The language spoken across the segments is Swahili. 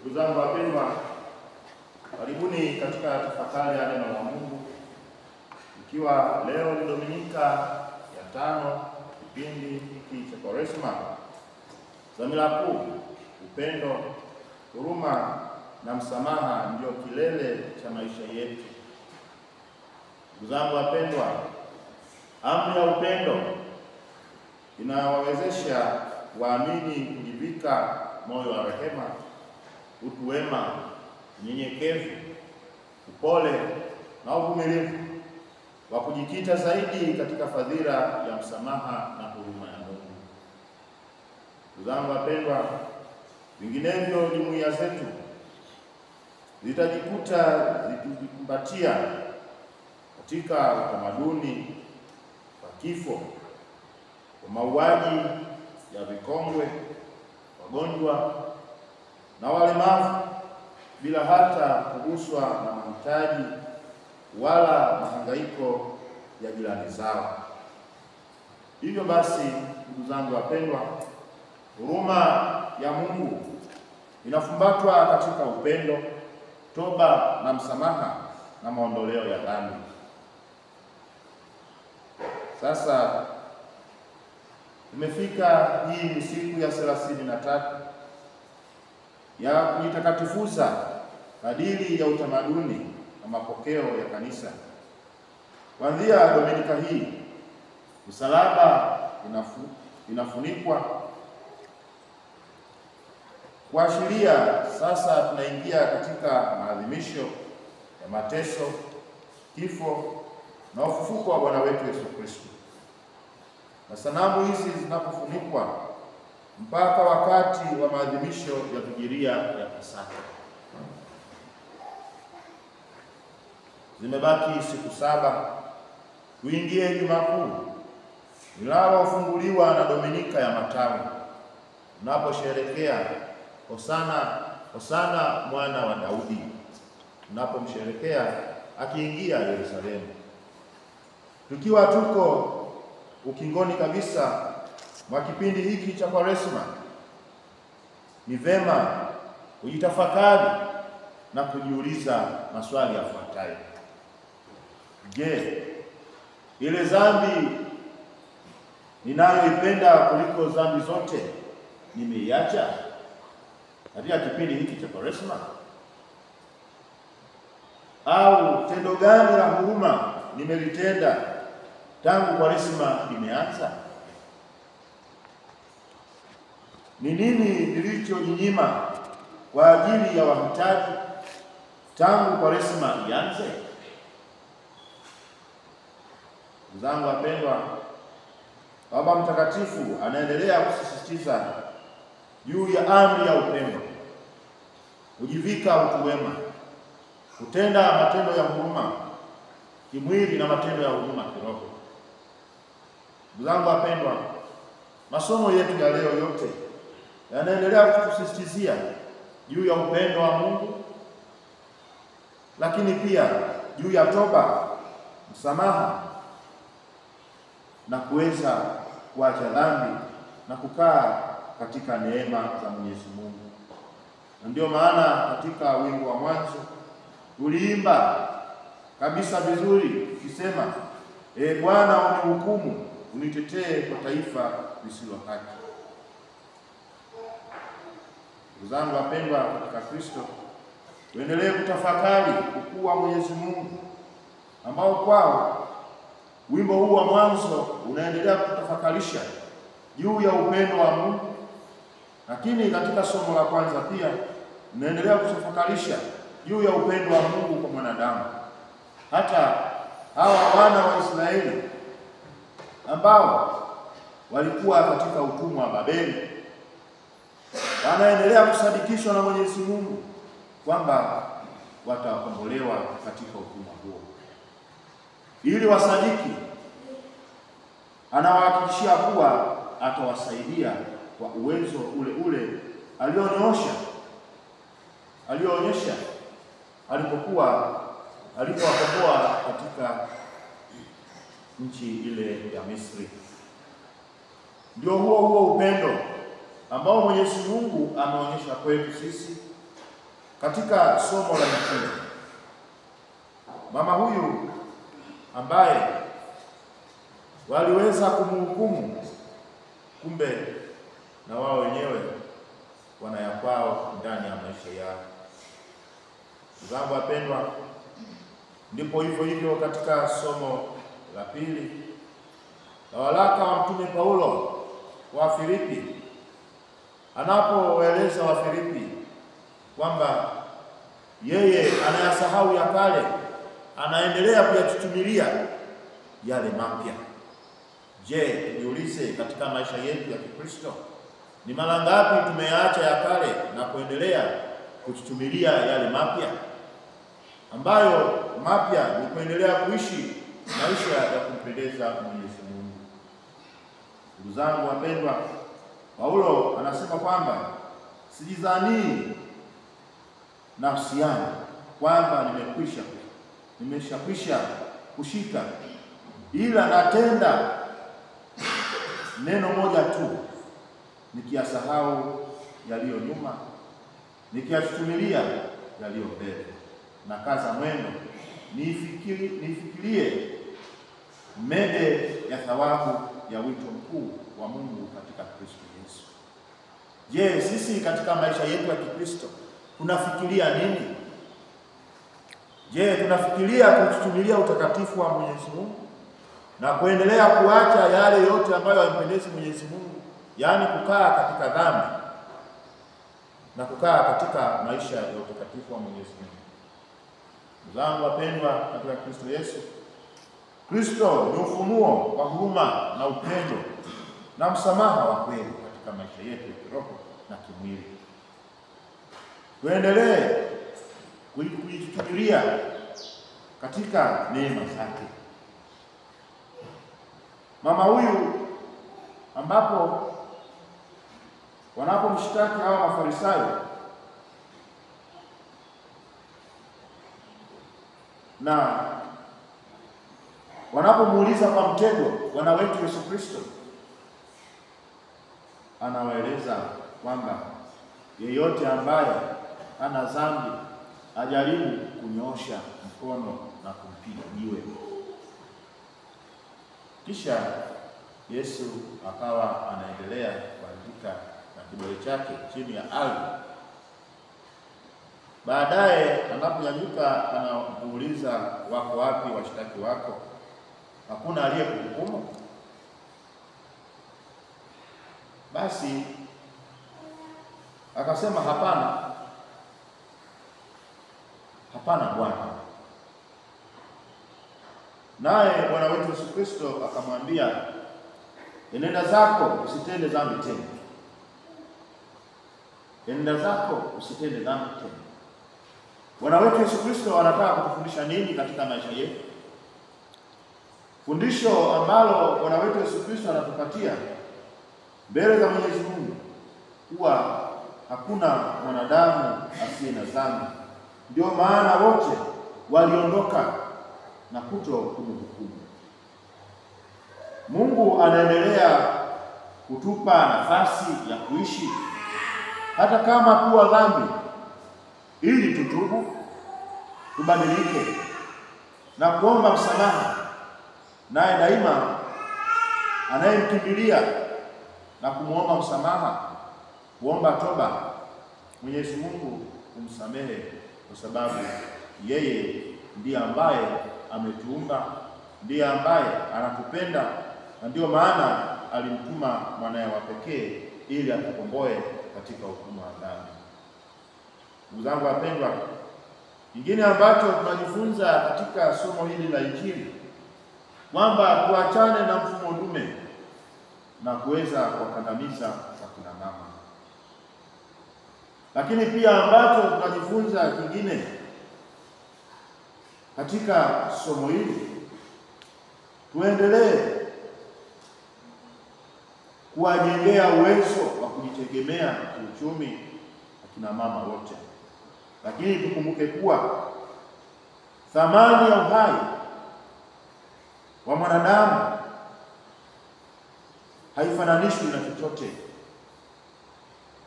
Ndugu zangu wapendwa, karibuni katika tafakari ya neno la Mungu, ikiwa leo ni Dominika ya 5 kipindi hiki cha Kwaresma. Dhamira kuu, upendo, huruma na msamaha ndio kilele cha maisha yetu. Ndugu zangu wapendwa, amri ya upendo inawawezesha waamini kujivika moyo wa rehema, utu wema, unyenyekevu, upole na uvumilivu, wa kujikita zaidi katika fadhila ya msamaha na huruma ya Mungu. Ndugu zangu wapendwa, vinginevyo jumuiya zetu zitajikuta zikikumbatia katika utamaduni wa kifo, wa mauaji ya vikongwe, wagonjwa na walemavu, bila hata kuguswa na mahitaji wala mahangaiko ya jirani zao. Hivyo basi, ndugu zangu wapendwa, huruma ya Mungu inafumbatwa katika upendo, toba na msamaha na maondoleo ya dhambi. Sasa imefika, hii ni siku ya 33 ya kujitakatifuza kadiri ya utamaduni na mapokeo ya kanisa. Kuanzia Dominika hii, msalaba inafunikwa kuashiria sasa tunaingia katika maadhimisho ya mateso, kifo na ufufuko wa Bwana wetu Yesu Kristo. Na sanamu hizi zinapofunikwa mpaka wakati wa maadhimisho ya Vigilia ya Pasaka. Zimebaki siku 7 tuingie Juma Kuu, linalofunguliwa na Dominika ya Matawi, tunaposherehekea Hosana, Hosana mwana wa Daudi, tunapomsherehekea akiingia Yerusalemu. Tukiwa tuko ukingoni kabisa mwa kipindi hiki cha Kwaresma, ni vema kujitafakari na kujiuliza maswali yafuatayo. Je, ile dhambi ninayoipenda kuliko dhambi zote nimeiacha katika kipindi hiki cha Kwaresma? Au tendo gani la huruma nimelitenda tangu Kwaresma imeanza? Ni nini nilichojinyima kwa ajili ya wahitaji tangu Kwaresma ianze? Ndugu zangu wapendwa, Baba Mtakatifu anaendelea kusisitiza juu ya amri ya upendo, kujivika utu wema, kutenda matendo ya huruma kimwili na matendo ya huruma kiroho. Ndugu zangu wapendwa, masomo yetu ya leo yote yanaendelea kutusisitizia juu ya upendo wa Mungu, lakini pia juu ya toba, msamaha na kuweza kuacha dhambi na kukaa katika neema za Mwenyezi Mungu. Na ndio maana katika wimbo wa mwanzo tuliimba kabisa vizuri tukisema, Bwana unihukumu, unitetee kwa taifa lisilo haki. Ndugu zangu wapendwa katika Kristo, tuendelee kutafakari ukuu wa Mwenyezi Mungu, ambao kwao wimbo huu wa mwanzo unaendelea kutafakarisha juu ya upendo wa Mungu, lakini katika somo la kwanza pia unaendelea kutafakarisha juu ya upendo wa Mungu kwa mwanadamu. Hata hawa wana wa Israeli ambao walikuwa katika utumwa wa Babeli wanaendelea kusadikishwa na Mwenyezi Mungu kwamba watakombolewa katika utumwa huo. Ili wasadiki, anawahakikishia kuwa atawasaidia kwa uwezo ule ule alionyesha alipowakomboa katika nchi ile ya Misri. Ndio huo upendo ambao Mwenyezi Mungu ameonyesha kwetu sisi katika somo la Injili, mama huyu ambaye waliweza kumhukumu, kumbe na wao wenyewe wanayakwao ndani ya maisha yao. Ndugu zangu wapendwa, ndipo hivyo katika somo la pili la waraka wa Mtume Paulo wa Filipi, anapoeleza wa Filipi kwamba yeye anayasahau ya kale, anaendelea kuyachuchumilia yale mapya. Je, tujiulize katika maisha yetu ya Kikristo, ni mara ngapi tumeyaacha ya kale na kuendelea kuchuchumilia yale mapya, ambayo mapya ni kuendelea kuishi maisha ya kumpendeza Mwenyezi Mungu. Ndugu zangu wapendwa, Paulo anasema kwamba sijidhanii nafsi yangu kwamba nimeshakwisha kushika, ila natenda neno moja tu, nikiyasahau yaliyo nyuma, nikiyachuchumilia yaliyo mbele, na kaza mwendo nifikirie mede ya thawabu ya wito mkuu wa Mungu katika Kristo Yesu. Je, sisi katika maisha yetu ya Kikristo tunafikiria nini? Je, tunafikiria kuchuchumilia utakatifu wa Mwenyezi Mungu na kuendelea kuacha yale yote ambayo hayampendezi Mwenyezi Mungu, yaani kukaa katika dhambi na kukaa katika maisha ya utakatifu wa Mwenyezi Mungu? Ndugu zangu wapendwa katika Kristo Yesu, Kristo ni ufunuo wa huruma na upendo na msamaha wa kweli katika maisha yetu ya kiroho na kimwili. Tuendelee kujichuchumilia katika neema zake. Mama huyu ambapo wanapomshtaki hawa Mafarisayo na wanapomuuliza kwa mtego Bwana wetu Yesu Kristo, anawaeleza kwamba yeyote ambaye ana dhambi ajaribu kunyosha mkono na kumpiga jiwe. Kisha Yesu akawa anaendelea kuandika na kidole chake chini ya ardhi. Baadaye anaponyanyuka anamuuliza, wako wapi washtaki wako? Hakuna aliyekuhukumu? Basi akasema, hapana Bwana. Naye Bwana wetu Yesu Kristo akamwambia, enenda zako usitende dhambi tena. Enenda zako usitende dhambi tena. Bwana wetu Yesu Kristo anataka kutufundisha nini katika maisha yetu? Fundisho ambalo Bwana wetu Yesu Kristo anatupatia mbele za Mwenyezi Mungu kuwa hakuna mwanadamu asiye na dhambi. Ndio maana wote waliondoka na kuto kumhukumu. Mungu anaendelea kutupa nafasi ya kuishi hata kama kuwa dhambi, ili tutubu, tubadilike na kuomba msamaha. Naye daima anayemkimbilia na kumuomba msamaha, kuomba toba, Mwenyezi Mungu kumsamehe, kwa sababu yeye ndiye ambaye ametuumba, ndiye ambaye anatupenda, na ndio maana alimtuma mwanae wa pekee ili atukomboe katika hukumu ya dhambi. Ndugu zangu wapendwa, kingine ambacho tunajifunza katika somo hili la Injili kwamba tuachane na mfumo dume na kuweza kuwakandamiza wakina mama. Lakini pia ambacho tunajifunza kingine katika somo hili, tuendelee kuwajengea uwezo wa kujitegemea kiuchumi akina mama wote. Lakini tukumbuke kuwa thamani ya uhai wa mwanadamu haifananishwi na chochote,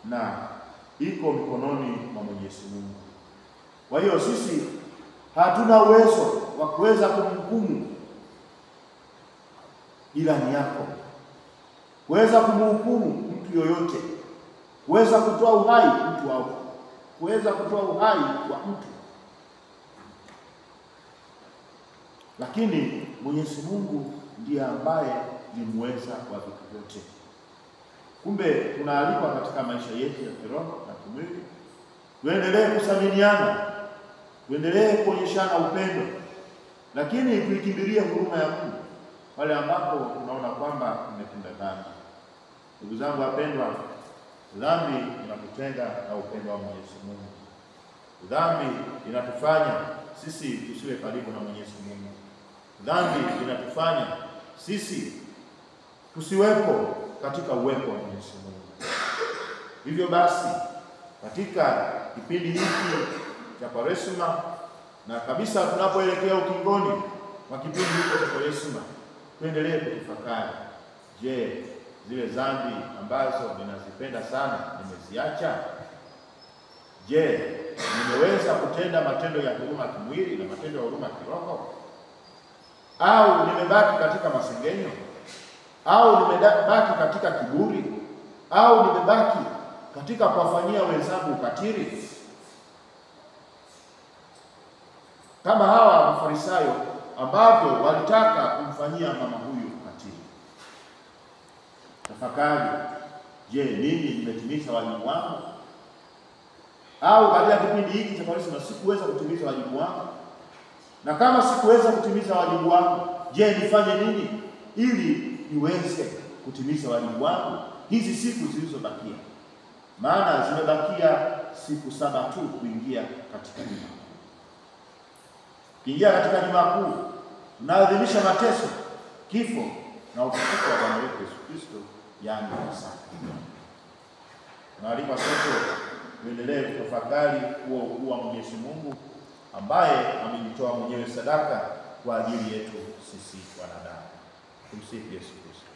na iko mikononi mwa Mwenyezi Mungu. Kwa hiyo sisi hatuna uwezo wa kuweza kumhukumu, ila ni yako kuweza kumhukumu mtu yoyote, kuweza kutoa uhai mtu wao, kuweza kutoa uhai wa mtu. Lakini Mwenyezi Mungu ndiye ambaye ni muweza wa vitu vyote. Kumbe tunaalikwa katika maisha yetu ya kiroho na kimwili tuendelee kuthaminiana, tuendelee kuonyeshana upendo, lakini tuikimbilie huruma ya Mungu pale ambapo tunaona kwamba tumetenda dhambi. Ndugu zangu wapendwa, dhambi inatutenga na upendo wa Mwenyezi Mungu. Dhambi inatufanya sisi tusiwe karibu na Mwenyezi Mungu. Dhambi inatufanya sisi tusiwepo katika uwepo wa Mwenyezi Mungu. Hivyo basi, katika kipindi hiki cha Kwaresima na kabisa tunapoelekea ukingoni wa kipindi hiki cha Kwaresima, tuendelee kutafakari. Je, zile dhambi ambazo ninazipenda sana nimeziacha? Je, nimeweza kutenda matendo ya huruma kimwili na matendo ya huruma kiroho? Au nimebaki katika masengenyo? Au nimebaki katika kiburi? Au nimebaki katika kuwafanyia wenzangu ukatili kama hawa Mafarisayo ambavyo walitaka kumfanyia mama huyu ukatili? Tafakari, je, mimi nimetimiza wajibu wangu? Au katika kipindi hiki cha Kwaresima sikuweza kutimiza wajibu wangu? Na kama sikuweza kutimiza wajibu wangu, je, nifanye nini ili niweze kutimiza wajibu wangu hizi siku zilizobakia? Maana zimebakia siku 7 tu kuingia katika Juma Kuu. Kuingia katika Juma Kuu tunaadhimisha mateso, kifo na ufufuko wa Bwana wetu Yesu Kristo, yaani Pasaka. Tunaalikwa sote tuendelee kutafakari huo ukuu wa Mwenyezi Mungu ambaye amejitoa mwenyewe sadaka kwa ajili yetu sisi wanadamu. Tumsifu Yesu Kristo.